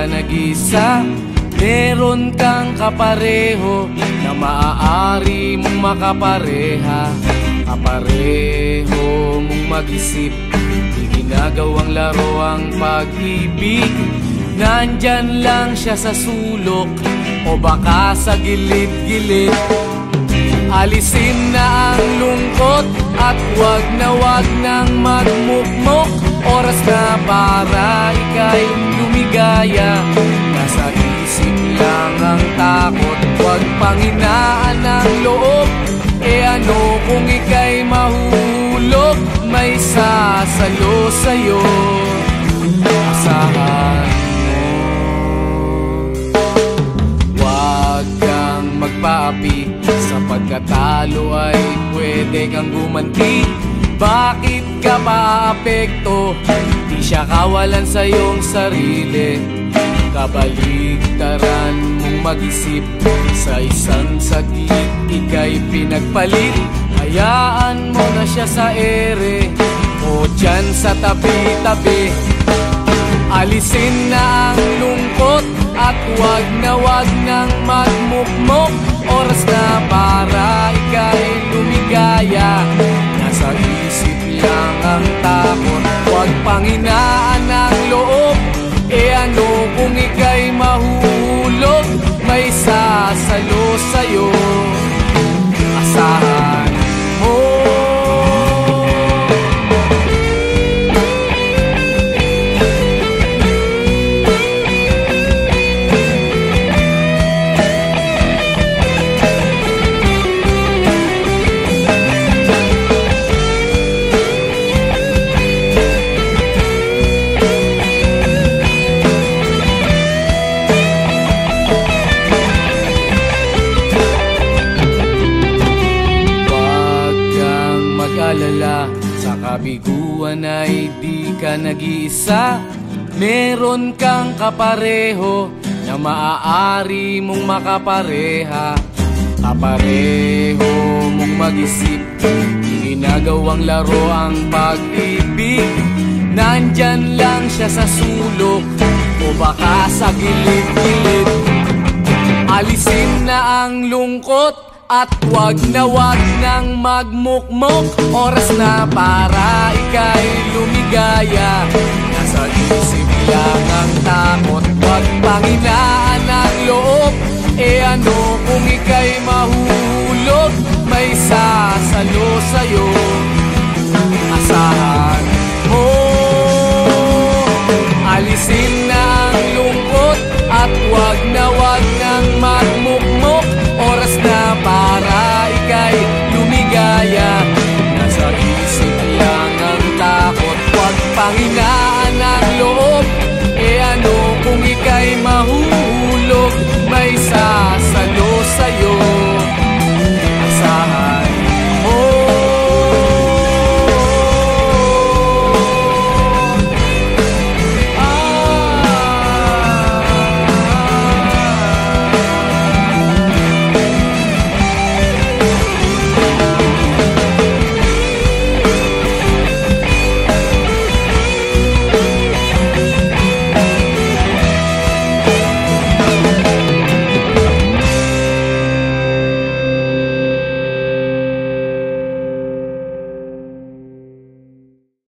ka nag-isa. Meron kang kapareho na maaari mong makapareha. Kapareho mong mag-isip, di ginagawang laro ang pag-ibig. Nandyan lang siya sa sulok o baka sa gilid-gilid. Alisin na ang lungkot at wag nang magmukmok. Oras na para ika'y lumigaya. Nasa isip lang ang takot, wag panghinaan ang loob. E ano kung ika'y mahulog, may sasalo sa'yo. Asahan mo, wag kang magpaapi. Sa pagkatalo ay pwede kang gumanti. Bakit ka maapekto? Di siya kawalan sa iyong sarili. Kabaligtaran mong mag-isip. Sa isang sakit ika'y pinagpalit. Hayaan mo na siya sa ere o dyan sa tabi-tabi. Alisin na ang lungkot at wag nang magmukmok. Oras na para ika'y lumigaya. Nasa isip lang ang takot, wag panghinaan ang loob. E ano kung ika'y mahulog, may sasalo sa'yo. Asahan mo. Sa kabiguan ay di ka nag-iisa. Meron kang kapareho na maaari mong makapareha. Kapareho mong mag-isip, ginagawang laro ang pag-ibig. Nandyan lang siya sa sulok o baka sa gilid-gilid. Alisin na ang lungkot at wag nang magmukmok. Oras na para ika'y lumigaya. Nasa isip lang ang takot, wag panghinaan ang loob. E ano kung ika'y mahulog, may sasalo sa'yo.